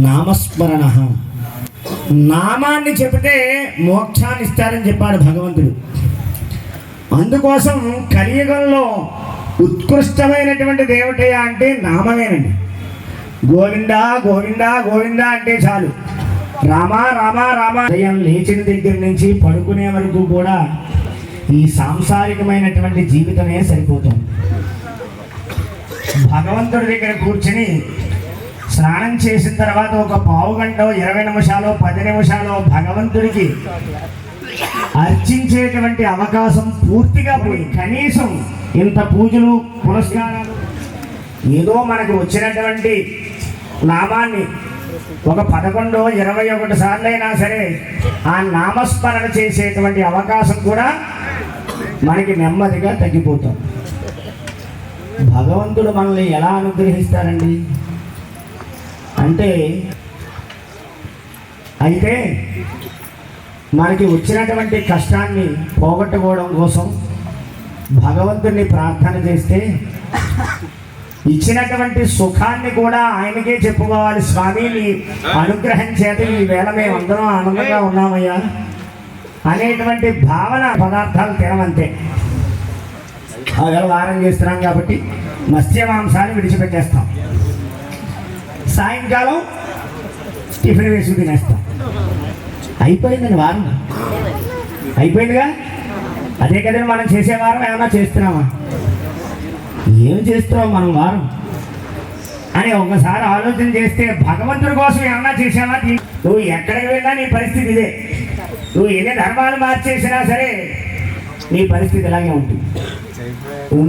నామస్మరణ. నామాన్ని చెబితే మోక్షాన్ని ఇస్తారని చెప్పాడు భగవంతుడు. అందుకోసం కలియుగంలో ఉత్కృష్టమైనటువంటి దేవతయ అంటే నామమేనండి. గోవిందా గోవిందా గోవిందా అంటే చాలు. రామ రామ రామ. ఉదయం లేచిన దగ్గర నుంచి పడుకునే వరకు కూడా ఈ సాంసారికమైనటువంటి జీవితమే సరిపోతుంది. భగవంతుడి దగ్గర కూర్చుని స్నానం చేసిన తర్వాత ఒక పావు గంట 20 నిమిషాలు 10 నిమిషాలు భగవంతుడికి అర్చించేటువంటి అవకాశం పూర్తిగా పోయి కనీసం ఇంత పూజలు పురస్కారాలు ఏదో మనకు వచ్చినటువంటి నామాన్ని ఒక 11 21 సార్లు అయినా సరే ఆ నామస్మరణ చేసేటువంటి అవకాశం కూడా మనకి నెమ్మదిగా తగ్గిపోతాం. భగవంతుడు మనల్ని ఎలా అనుగ్రహిస్తారండి అంటే, అయితే మనకి వచ్చినటువంటి కష్టాన్ని పోగొట్టుకోవడం కోసం భగవంతుడిని ప్రార్థన చేస్తే ఇచ్చినటువంటి సుఖాన్ని కూడా ఆయనకే చెప్పుకోవాలి. స్వామి నీ అనుగ్రహం చేత ఈ వేళ మేము అందరం ఆనందంగా ఉన్నామయ్యా అనేటువంటి భావన. పదార్థాలు తినమంతే. వారం చేస్తున్నాం కాబట్టి మత్స్య మాంసాన్ని విడిచిపెట్టేస్తాం. సాయంకాలం టిఫిన్ వేసి తినేస్తాం. అయిపోయిందండి వారం, అయిపోయిందిగా. అదే కదండి మనం చేసే వారం. ఏమన్నా చేస్తున్నామా? ఏం చేస్తున్నాం మనం వారం అని ఒకసారి ఆలోచన చేస్తే భగవంతుడి కోసం ఏమన్నా చేసావా? నువ్వు ఎక్కడికి వెళ్ళినా నీ పరిస్థితి ఇదే. నువ్వు ఎన్ని ధర్మాలు మార్చేసినా సరే నీ పరిస్థితి ఇలాగే ఉంటుంది.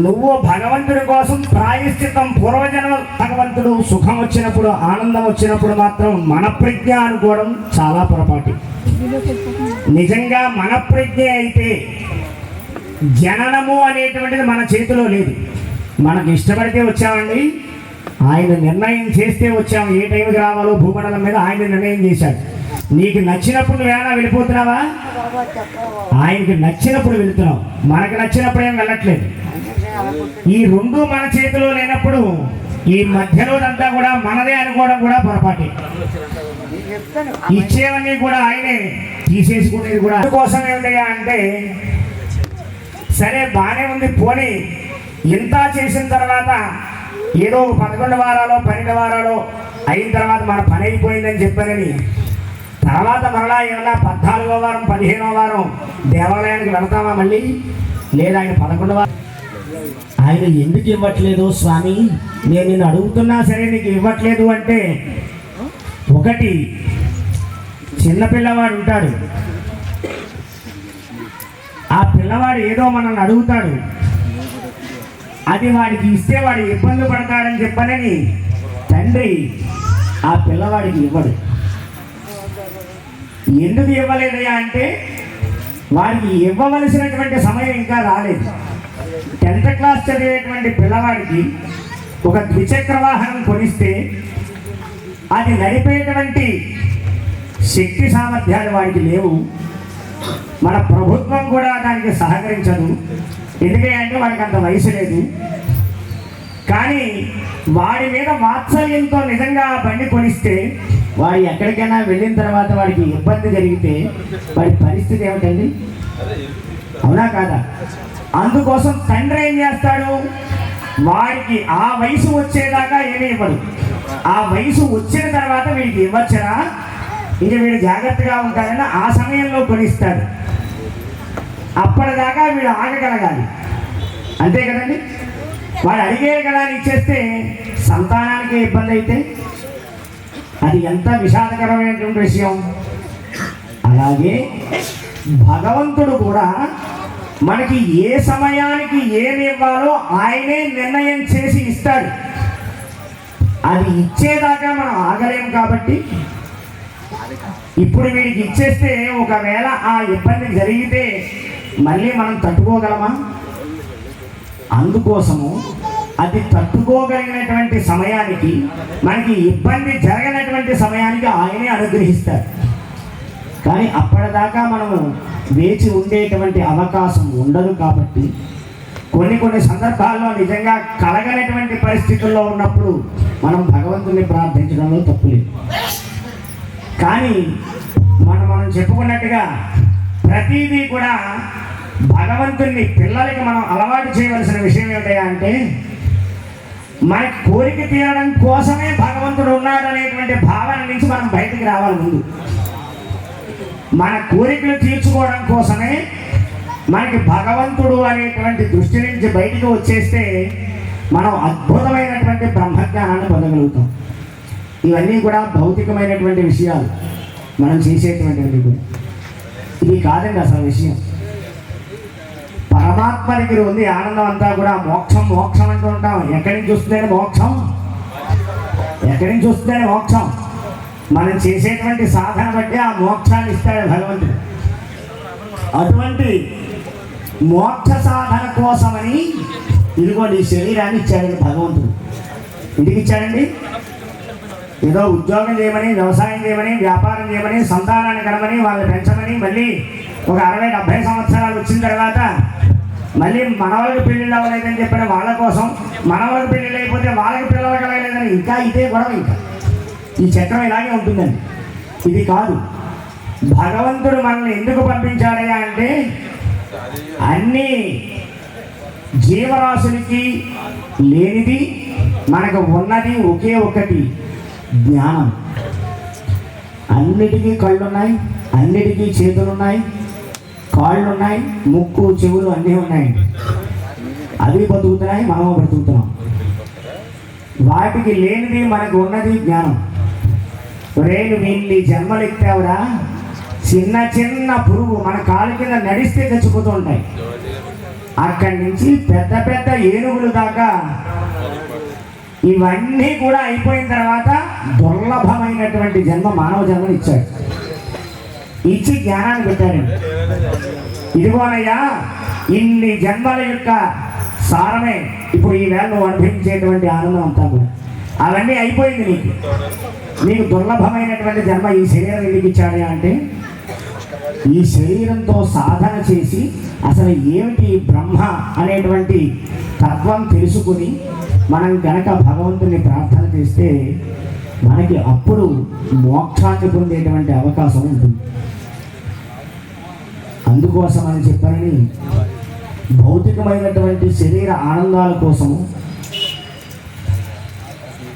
నువ్వు భగవంతుడి కోసం ప్రాయశ్చిత్తం పూర్వజన్మ భగవంతుడు సుఖం వచ్చినప్పుడు ఆనందం వచ్చినప్పుడు మాత్రం మన ప్రజ్ఞ అనుకోవడం చాలా పొరపాటు. నిజంగా మన ప్రజ్ఞ అయితే జననము అనేటువంటిది మన చేతిలో లేదు. మనకు ఇష్టపడితే వచ్చామండి, ఆయన నిర్ణయం చేస్తే వచ్చాము. ఏ టైంకి రావాలో భూమండలం మీద ఆయన నిర్ణయం చేశాడు. నీకు నచ్చినప్పుడు నువ్వేనా వెళ్ళిపోతున్నావా? ఆయనకి నచ్చినప్పుడు వెళుతున్నావు, మనకు నచ్చినప్పుడు ఏం వెళ్ళట్లేదు. ఈ రెండు మన చేతిలో లేనప్పుడు ఈ మధ్యలోదంతా కూడా మనదే అనుకోవడం కూడా పొరపాటే. ఇచ్చేవన్నీ కూడా ఆయనే, తీసేసుకునేది కూడా కోసం ఏమిటయ్యా అంటే, సరే బాగానే ఉంది పోనీ ఇంత చేసిన తర్వాత ఏదో 11 వారాలు 12 వారాలు అయిన తర్వాత మన పని అయిపోయిందని చెప్పానని తర్వాత మరలా ఏమన్నా 14వ వారం 15వ వారం దేవాలయానికి వెళ్తామా మళ్ళీ? లేదా ఆయన 11వ వారం ఆయన ఎందుకు ఇవ్వట్లేదు స్వామి, నేను నిన్ను అడుగుతున్నా సరే నీకు ఇవ్వట్లేదు అంటే, ఒకటి చిన్నపిల్లవాడు ఉంటాడు, ఆ పిల్లవాడు ఏదో మనల్ని అడుగుతాడు, అది వాడికి ఇస్తే వాడు ఇబ్బంది పడతాడని చెప్పనని తండ్రి ఆ పిల్లవాడికి ఇవ్వడు. ఎందుకు ఇవ్వలేదయ్యా అంటే, వాడికి ఇవ్వవలసినటువంటి సమయం ఇంకా రాలేదు. 10th క్లాస్ చదివేటువంటి పిల్లవాడికి ఒక ద్విచక్ర వాహనం కొనిస్తే అది నడిపేటువంటి శక్తి సామర్థ్యాలు వాడికి లేవు. మన ప్రభుత్వం కూడా దానికి సహకరించదు. ఎందుకంటే వాడికి అంత వయసు లేదు. కానీ వాడి మీద వాత్సల్యంతో నిజంగా ఆ బండి కొనిస్తే వాడు ఎక్కడికైనా వెళ్ళిన తర్వాత వాడికి ఇబ్బంది జరిగితే వాడి పరిస్థితి ఏమిటండి? అవునా కాదా? అందుకోసం తండ్రి ఏం చేస్తాడు, వాడికి ఆ వయసు వచ్చేదాకా ఏమీ ఇవ్వడు. ఆ వయసు వచ్చిన తర్వాత వీడికి ఇవ్వచ్చరా, ఇంక వీడు జాగ్రత్తగా ఉంటాడని ఆ సమయంలో కొనిస్తాడు. అప్పటిదాకా వీడు ఆగగలగాలి, అంతే కదండి. వాడు అడిగే కదా ఇచ్చేస్తే సంతానానికి ఇబ్బంది అయితే అది ఎంత విషాదకరమైనటువంటి విషయం. అలాగే భగవంతుడు కూడా మనకి ఏ సమయానికి ఏమి ఇవ్వాలో ఆయనే నిర్ణయం చేసి ఇస్తాడు. అది ఇచ్చేదాకా మనం ఆగలేము. కాబట్టి ఇప్పుడు వీడికి ఇచ్చేస్తే ఒకవేళ ఆ ఇబ్బంది జరిగితే మళ్ళీ మనం తట్టుకోగలమా? అందుకోసము అది తట్టుకోగలిగినటువంటి సమయానికి, మనకి ఇబ్బంది జరగనటువంటి సమయానికి ఆయనే అనుగ్రహిస్తాడు. కానీ అప్పటిదాకా మనము వేచి ఉండేటువంటి అవకాశం ఉండదు. కాబట్టి కొన్ని సందర్భాల్లో నిజంగా కలగనటువంటి పరిస్థితుల్లో ఉన్నప్పుడు మనం భగవంతుని ప్రార్థించడంలో తప్పులేదు. కానీ మనం చెప్పుకున్నట్టుగా ప్రతిదీ కూడా భగవంతుని పిల్లలకి మనం అలవాటు చేయవలసిన విషయం ఏమిటా అంటే మన కోరిక తీరడం కోసమే భగవంతుడు ఉన్నాడు అనేటువంటి భావన నుంచి మనం బయటికి రావాలి. ముందు మన కోరికలు తీర్చుకోవడం కోసమే మనకి భగవంతుడు అనేటువంటి దృష్టి నుంచి బయటికి వచ్చేస్తే మనం అద్భుతమైనటువంటి బ్రహ్మజ్ఞానాన్ని పొందగలుగుతాం. ఇవన్నీ కూడా భౌతికమైనటువంటి విషయాలు మనం చేసేటువంటివి కూడా. ఇది కాదండి అసలు విషయం. పరమాత్మ దగ్గర ఉంది ఆనందం అంతా కూడా. మోక్షం మోక్షం అంటూ ఉంటాం. ఎక్కడి నుంచి వస్తుందని మోక్షం? ఎక్కడి నుంచి వస్తుందని మోక్షం? మనం చేసేటువంటి సాధన బట్టి ఆ మోక్షాన్ని ఇస్తాడు భగవంతుడు. అటువంటి మోక్ష సాధన కోసమని ఇదిగోండి ఈ శరీరాన్ని ఇచ్చాడండి భగవంతుడు. ఇంటికి ఇచ్చాడండి. ఏదో ఉద్యోగం చేయమని, వ్యవసాయం చేయమని, వ్యాపారం చేయమని, సంతానాన్ని కనమని, వాళ్ళని పెంచమని, మళ్ళీ ఒక 60-70 సంవత్సరాలు వచ్చిన తర్వాత మళ్ళీ మనవాళ్ళకి పెళ్ళిళ్ళు అవ్వలేదని చెప్పిన వాళ్ళ కోసం, మనవాళ్ళకి పెళ్ళిళ్ళు అయిపోతే వాళ్ళకి పిల్లలు కలగలేదని ఇంకా ఇదే గొడవ. ఇంకా ఈ చక్రం ఇలాగే ఉంటుందండి. ఇది కాదు. భగవంతుడు మనల్ని ఎందుకు పంపించాడయ్యా అంటే అన్ని జీవరాశులకి లేనిది మనకు ఉన్నది ఒకే ఒకటి జ్ఞానం. అన్నిటికీ కళ్ళున్నాయి, అన్నిటికీ చేతులున్నాయి, కాళ్ళు ఉన్నాయి, ముక్కు చెవులు అన్నీ ఉన్నాయి. అవి బతుకుతున్నాయి, మనము బ్రతుకుతున్నాం. వాటికి లేనిది మనకు ఉన్నది జ్ఞానం. రేణు వీళ్ళని జన్మలు ఎత్తావురా, చిన్న చిన్న పురుగు మన కాలు కింద నడిస్తే చచ్చిపోతూ ఉంటాయి. అక్కడి నుంచి పెద్ద పెద్ద ఏనుగులు దాకా ఇవన్నీ కూడా అయిపోయిన తర్వాత దుర్లభమైనటువంటి జన్మ మానవ జన్మని ఇచ్చాడు. ఇచ్చి జ్ఞానాన్ని పెట్టాడు. ఇదిగోనయ్యా ఇన్ని జన్మల యొక్క సారమే ఇప్పుడు ఈ వేళ నువ్వు అనుభవించేటువంటి ఆనందం అంతా కూడా. అవన్నీ అయిపోయింది. నీకు దుర్లభమైనటువంటి జన్మ ఈ శరీరం ఎందుకు ఇచ్చాడు అంటే ఈ శరీరంతో సాధన చేసి అసలు ఏమిటి బ్రహ్మ అనేటువంటి తత్వం తెలుసుకుని మనం కనుక భగవంతుని ప్రార్థన చేస్తే మనకి అప్పుడు మోక్షాన్ని పొందేటువంటి అవకాశం ఉంటుంది. అందుకోసం అని చెప్పారని భౌతికమైనటువంటి శరీర ఆనందాల కోసము,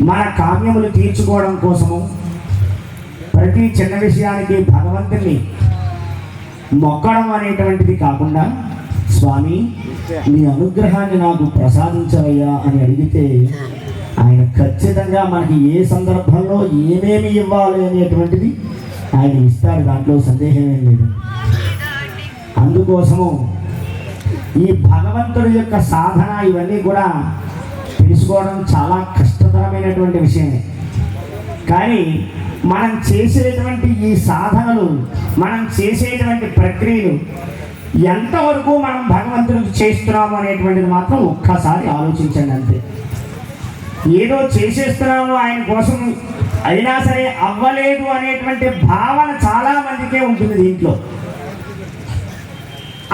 మన కామ్యములు తీర్చుకోవడం కోసము ప్రతి చిన్న విషయానికి భగవంతుని మొక్కడం అనేటువంటిది కాకుండా స్వామి నీ అనుగ్రహాన్ని నాకు ప్రసాదించవయ్యా అని అడిగితే ఆయన ఖచ్చితంగా మనకి ఏ సందర్భంలో ఏమేమి ఇవ్వాలి అనేటువంటిది ఆయన ఇస్తాడు. దాంట్లో సందేహమేం లేదు. అందుకోసము ఈ భగవంతుడి యొక్క సాధన ఇవన్నీ కూడా తెలుసుకోవడం చాలా కష్టతరమైనటువంటి విషయమే. కానీ మనం చేసేటువంటి ఈ సాధనలు, మనం చేసేటువంటి ప్రక్రియలు ఎంతవరకు మనం భగవంతుడికి చేస్తున్నాము అనేటువంటిది మాత్రం ఒక్కసారి ఆలోచించండి. అంతే. ఏదో చేసేస్తున్నాము ఆయన కోసం, అయినా సరే అవ్వలేదు అనేటువంటి భావన చాలా మందికే ఉంటుంది దీంట్లో.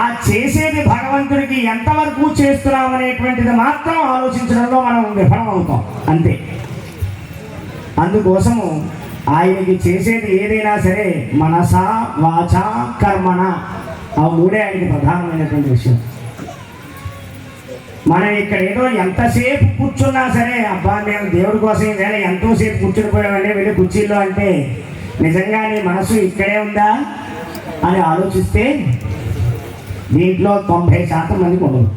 ఆ చేసేది భగవంతుడికి ఎంతవరకు చేస్తున్నాం అనేటువంటిది మాత్రం ఆలోచించడంలో మనం విఫలం అవుతాం. అంతే. అందుకోసము ఆయనకి చేసేది ఏదైనా సరే మనస వాచ కర్మణ, ఆ మూడే ఆయనకి ప్రధానమైనటువంటి విషయం. మనం ఇక్కడ ఏదో ఎంతసేపు కూర్చున్నా సరే అబ్బా మేము దేవుడి కోసం వేళ ఎంతోసేపు కూర్చుని పోయామంటే వెళ్ళి కుర్చీల్లో అంటే నిజంగా నీ మనసు ఇక్కడే ఉందా అని ఆలోచిస్తే దీంట్లో 90% మందికి ఉండదు.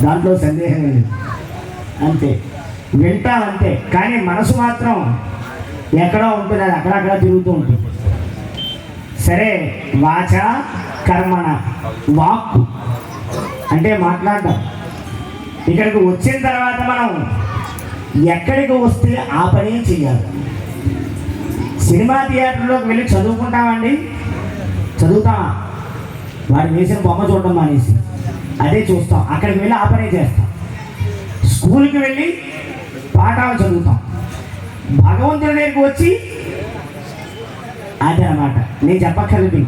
దాంట్లో సందేహం లేదు. అంతే. వింటాం అంతే. కానీ మనసు మాత్రం ఎక్కడో ఉంటుంది. అది అక్కడక్కడ తిరుగుతూ ఉంటుంది. సరే, వాచ కర్మణ, వాక్కు అంటే మాట్లాడటం. ఇక్కడికి వచ్చిన తర్వాత మనం ఎక్కడికి వస్తే ఆ పని చేయాలి. సినిమా థియేటర్లోకి వెళ్ళి చదువుకుంటామండి, చదువుతామా? వాడు వేసిన బొమ్మ చూడడం మానేసి అదే చూస్తాం. అక్కడికి వెళ్ళి ఆ పనే చేస్తాం. స్కూల్కి వెళ్ళి పాఠాలు చదువుతాం. భగవంతుడి దగ్గరికి వచ్చి అదే అన్నమాట. నేను చెప్పక్కర్లేదు,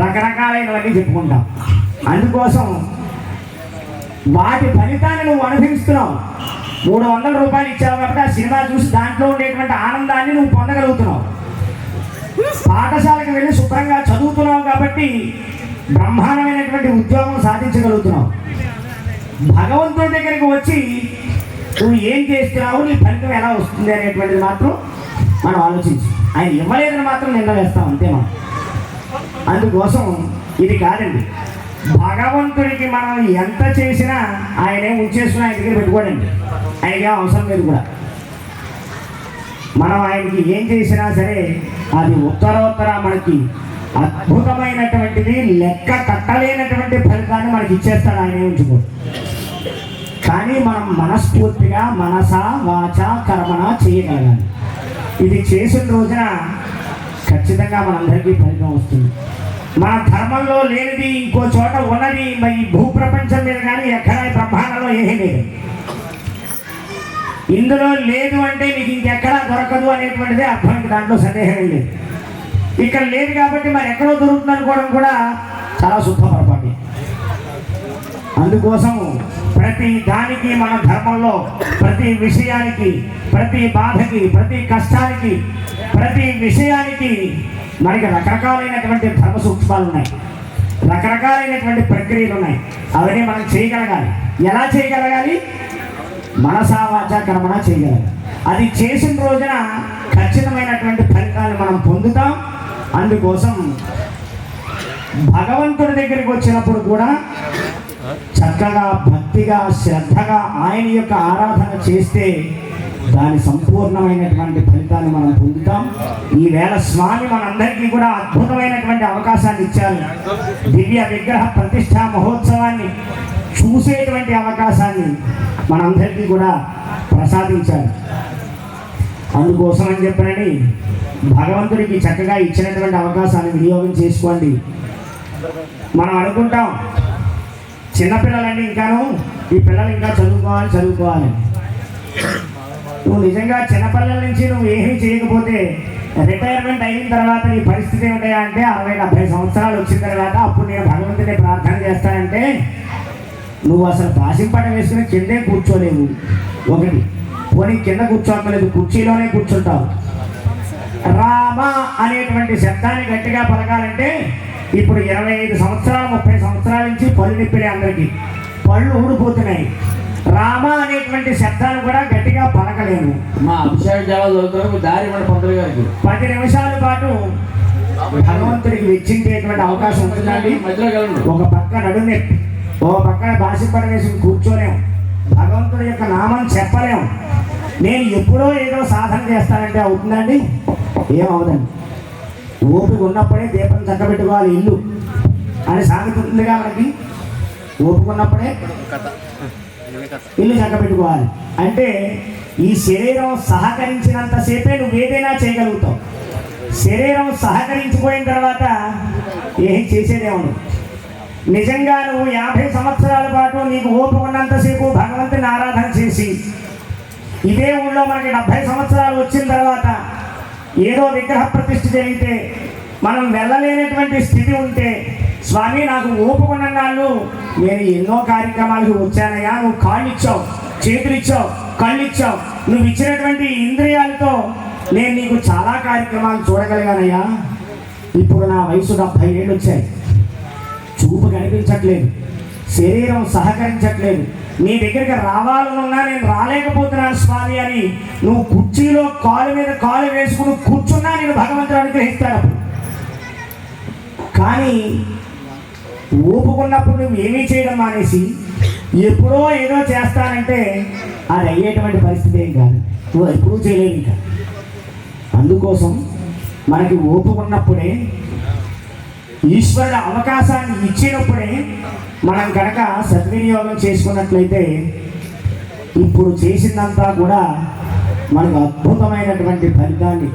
రకరకాలైనవన్నీ చెప్పుకుంటాం. అందుకోసం వాటి ఫలితాన్ని నువ్వు అనుభవిస్తున్నావు. 300 రూపాయలు ఇచ్చావు కాబట్టి ఆ సినిమా చూసి దాంట్లో ఉండేటువంటి ఆనందాన్ని నువ్వు పొందగలుగుతున్నావు. పాఠశాలకు వెళ్ళి శుభ్రంగా చదువుతున్నావు కాబట్టి బ్రహ్మాండమైనటువంటి ఉద్యోగం సాధించగలుగుతున్నావు. భగవంతుడి దగ్గరికి వచ్చి నువ్వు ఏం చేస్తున్నావు, నీ ఫలితం ఎలా వస్తుంది అనేటువంటిది మాత్రం మనం ఆలోచించి, ఆయన ఇవ్వలేదని మాత్రం నిన్న వేస్తాం అంతే. మనం అందుకోసం ఇది కాదండి, భగవంతుడికి మనం ఎంత చేసినా ఆయనే ఉంచేసుకుని ఆయన దగ్గర పెట్టుకోడండి. ఆయనకి అవసరం లేదు కూడా. మనం ఆయనకి ఏం చేసినా సరే అది ఉత్తరోత్తర మనకి అద్భుతమైనటువంటిది, లెక్క కట్టలేనటువంటి ఫలితాన్ని మనకి ఇచ్చేస్తాడు, ఆయనే ఉంచుకో. కానీ మనం మనస్ఫూర్తిగా మనస వాచ కర్మణ చేయగలగాలి. ఇది చేసిన రోజున ఖచ్చితంగా మనందరికీ ఫలితం వస్తుంది. మన ధర్మంలో లేనిది ఇంకో చోట ఉన్నది ఈ భూప్రపంచం మీద కానీ ఎక్కడ బ్రహ్మాండంలో ఏమీ లేదు. ఇందులో లేదు అంటే నీకు ఇంకెక్కడా దొరకదు అనేటువంటిదే అర్థం. దాంట్లో సందేహం లేదు. ఇక్కడ లేదు కాబట్టి మరి ఎక్కడో దొరుకుతుంది అనుకోవడం కూడా చాలా శుద్ధ పొరపాటు. అందుకోసం ప్రతి దానికి మన ధర్మంలో ప్రతి విషయానికి, ప్రతి బాధకి, ప్రతి కష్టానికి, ప్రతి విషయానికి మనకి రకరకాలైనటువంటి ధర్మ సూక్ష్మాలు ఉన్నాయి, రకరకాలైనటువంటి ప్రక్రియలు ఉన్నాయి. అవన్నీ మనం చేయగలగాలి. ఎలా చేయగలగాలి? మనసా వాచ కర్మణ చేయగలగాలి. అది చేసిన రోజున ఖచ్చితమైనటువంటి ఫలితాన్ని మనం పొందుతాం. అందుకోసం భగవంతుడి దగ్గరికి వచ్చినప్పుడు కూడా చక్కగా భక్తిగా శ్రద్ధగా ఆయన యొక్క ఆరాధన చేస్తే దాని సంపూర్ణమైనటువంటి ఫలితాన్ని మనం పొందుతాం. ఈవేళ స్వామి మనందరికీ కూడా అద్భుతమైనటువంటి అవకాశాన్ని ఇచ్చారు. దివ్య విగ్రహ ప్రతిష్ఠా మహోత్సవాన్ని చూసేటువంటి అవకాశాన్ని మనందరికీ కూడా ప్రసాదించారు. అందుకోసం అని చెప్పనని భగవంతుడికి చక్కగా ఇచ్చినటువంటి అవకాశాన్ని వినియోగం చేసుకోండి. మనం అనుకుంటాం చిన్నపిల్లలండి, ఇంకాను ఈ పిల్లలు ఇంకా చదువుకోవాలి. నువ్వు నిజంగా చిన్నపిల్లల నుంచి నువ్వు ఏమీ చేయకపోతే రిటైర్మెంట్ అయిన తర్వాత నీ పరిస్థితి ఏమిటా అంటే 60-70 సంవత్సరాలు వచ్చిన తర్వాత అప్పుడు నేను భగవంతుని ప్రార్థన చేస్తానంటే నువ్వు అసలు పాసింపట వేసుకుని కిందే కూర్చోలేవు. ఒకటి పోనీ కింద కూర్చోక్కలేదు, కుర్చీలోనే కూర్చుంటావు. రామ అనేటువంటి శబ్దాన్ని గట్టిగా పలకాలంటే ఇప్పుడు 25 సంవత్సరాలు 30 సంవత్సరాల నుంచి పళ్ళు నిప్పిలే, అందరికీ పళ్ళు ఊడిపోతున్నాయి. రామ అనేటువంటి శబ్దాన్ని కూడా గట్టిగా పలకలేము. మా అభిషేకం దారి మన పంతులు గారికి 10 నిమిషాల పాటు భగవంతుడికి వెచ్చించేటువంటి అవకాశం ఉంటుందండి. ఒక పక్క నడుము, ఒక పక్కన బాసిపడ వేసి కూర్చోలేము, భగవంతుడి యొక్క నామం చెప్పలేము. నేను ఎప్పుడో ఏదో సాధన చేస్తానంటే అవుతుందండి? ఏమవుదండి. ఓపిక ఉన్నప్పుడే దీపం చక్కబెట్టుకోవాలి ఇల్లు అని సామెత ఉంటుందిగా మనకి. ఓపిక ఉన్నప్పుడే ఇల్లు చక్కబెట్టుకోవాలి. అంటే ఈ శరీరం సహకరించినంతసేపే నువ్వు ఏదైనా చేయగలుగుతావు. శరీరం సహకరించిపోయిన తర్వాత ఏం చేసేదేమో. నిజంగా నువ్వు 50 సంవత్సరాల పాటు నీకు ఓపిక ఉన్నంతసేపు భగవంతుని ఆరాధన చేసి ఇదే ఊళ్ళో మనకి 70 సంవత్సరాలు వచ్చిన తర్వాత ఏదో విగ్రహ ప్రతిష్ఠ జరిగితే మనం వెళ్ళలేనటువంటి స్థితి ఉంటే, స్వామి నాకు ఓపుకున్న నాళ్ళు నేను ఎన్నో కార్యక్రమాలకు వచ్చానయ్యా, నువ్వు కాళ్ళు ఇచ్చావు, చేతులు ఇచ్చావు, కళ్ళు ఇచ్చావు, నువ్వు ఇచ్చినటువంటి ఇంద్రియాలతో నేను నీకు చాలా కార్యక్రమాలు చూడగలిగానయ్యా. ఇప్పుడు నా వయసు 70 ఏళ్ళు వచ్చాయి, చూపు కనిపించట్లేదు, శరీరం సహకరించట్లేదు, నీ దగ్గరికి రావాలనున్నా నేను రాలేకపోతున్నాను స్వామి అని నువ్వు కుర్చీలో కాలు మీద కాలు వేసుకుని కూర్చున్నా నేను భగవంతుడు అనుగ్రహిస్తాడు. కానీ ఊపుకున్నప్పుడు నువ్వు ఏమీ చేయడం మానేసి ఎప్పుడో ఏదో చేస్తానంటే అది అయ్యేటువంటి పరిస్థితి ఏం కాదు, నువ్వు ఎప్పుడూ చేయలేవు ఇంకా. అందుకోసం మనకి ఊపుకున్నప్పుడే, ఈశ్వరుడు అవకాశాన్ని ఇచ్చినప్పుడే మనం కనుక సద్వినియోగం చేసుకున్నట్లయితే ఇప్పుడు చేసిందంతా కూడా మనకు అద్భుతమైనటువంటి ఫలితాన్ని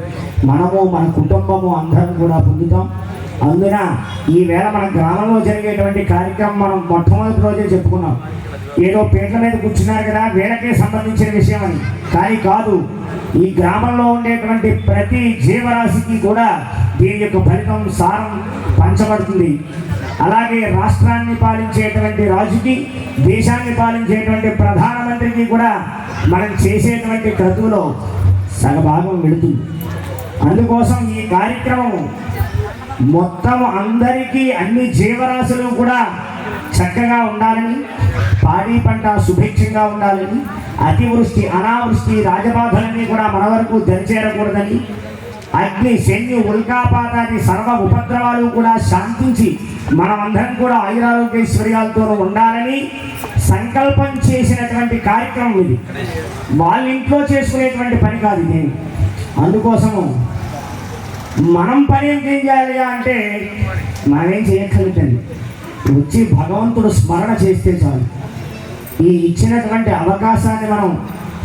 మనము మన కుటుంబము అందరం కూడా పొందుతాం. అందున ఈవేళ మన గ్రామంలో జరిగేటువంటి కార్యక్రమం మనం మొట్టమొదటి రోజే చెప్పుకున్నాం. ఏదో పీటల మీద కూర్చున్నారు కదా వీళ్ళకే సంబంధించిన విషయం అని, కానీ కాదు. ఈ గ్రామంలో ఉండేటువంటి ప్రతి జీవరాశికి కూడా దీని యొక్క ఫలితం సారం పంచబడుతుంది. అలాగే రాష్ట్రాన్ని పాలించేటువంటి రాజుకి, దేశాన్ని పాలించేటువంటి ప్రధానమంత్రికి కూడా మనం చేసేటువంటి క్రతువులో సగభాగం వెళుతుంది. అందుకోసం ఈ కార్యక్రమం మొత్తం అందరికీ అన్ని జీవరాశులు కూడా చక్కగా ఉండాలని, పాడి పంట సుభిక్షంగా ఉండాలని, అతివృష్టి అనావృష్టి రాజబాధలన్నీ కూడా మన వరకు దరిచేరకూడదని, అగ్ని శని ఉల్కాపాతాది సర్వ ఉపద్రవాలు కూడా శాంతించి మనమందరం కూడా ఆయురారోగ్యైశ్వర్యాలతో ఉండాలని సంకల్పం చేసినటువంటి కార్యక్రమం ఇది. వాళ్ళ ఇంట్లో చేసుకునేటువంటి పని కాదు ఇది. అందుకోసము మనం పని ఏం చేయాలి అంటే మనమేం చేయక్కర్లేదండి, వచ్చి భగవంతుడు స్మరణ చేస్తే చాలు. ఈ ఇచ్చినటువంటి అవకాశాన్ని మనం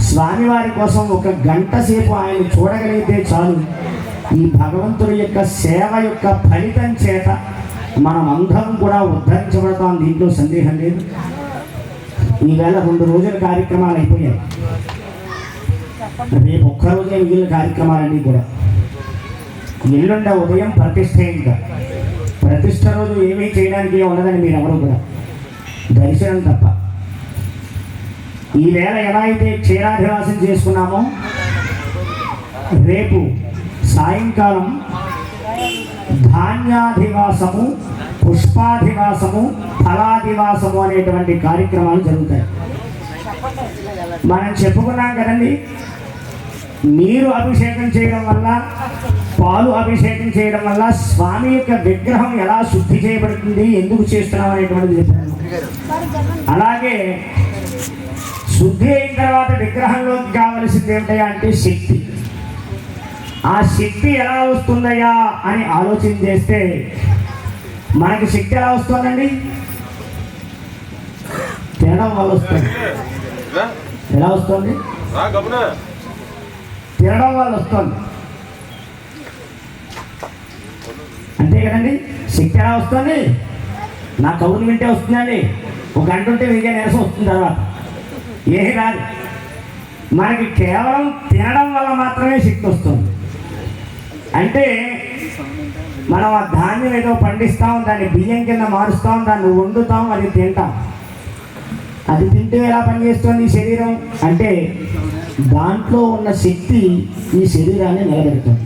స్వామివారి కోసం ఒక గంట సేపు ఆయన చూడగలిగితే చాలు. ఈ భగవంతుడి యొక్క సేవ యొక్క ఫలితం చేత మనం అందరం కూడా ఉద్ధరించబడతాం, దీంట్లో సందేహం లేదు. ఈవేళ 2 రోజుల కార్యక్రమాలు అయిపోయాయి. రేపు ఒక్కరోజే మిగిలిన కార్యక్రమాలన్నీ కూడా. ఎల్లుండ ఉదయం ప్రతిష్ఠ. ఇంకా ప్రతిష్ఠ రోజు ఏమీ చేయడానికి ఉండదని మీరు ఎవరు కూడా, దర్శనం తప్ప. ఈవేళ ఎలా అయితే క్షీరాధివాసం చేసుకున్నామో రేపు సాయంకాలం ధాన్యాధివాసము, పుష్పాధివాసము, ఫలాధివాసము అనేటువంటి కార్యక్రమాలు జరుగుతాయి. మనం చెప్పుకున్నాం కదండి, నీరు అభిషేకం చేయడం వల్ల, పాలు అభిషేకం చేయడం వల్ల స్వామి యొక్క విగ్రహం ఎలా శుద్ధి చేయబడుతుంది, ఎందుకు చేస్తున్నాం అనేటువంటిది చెప్పాను. అలాగే శుద్ధి అయిన తర్వాత విగ్రహంలోకి కావలసింది ఏమిటయా అంటే శక్తి. ఆ శక్తి ఎలా వస్తుందయ్యా అని ఆలోచన చేస్తే మనకి శక్తి ఎలా వస్తుందండి? తినడం వల్ల వస్తుంది. ఎలా వస్తుంది? తినడం వల్ల వస్తుంది, అంతే కదండి. శక్తి ఎలా వస్తుంది? నా కబుర్లు వింటే వస్తుందండి. ఒక గంట ఉంటే మీకే నీరసం వస్తుంది, తర్వాత ఏమీ రాదు. మనకి కేవలం తినడం వల్ల మాత్రమే శక్తి వస్తుంది. అంటే మనం ఆ ధాన్యం ఏదో పండిస్తాం, దాన్ని బియ్యం కింద మారుస్తాం, దాన్ని వండుతాం, అది తింటాం. అది తింటే ఎలా పనిచేస్తుంది ఈ శరీరం అంటే దాంట్లో ఉన్న శక్తి ఈ శరీరాన్ని నిలబెడుతుంది.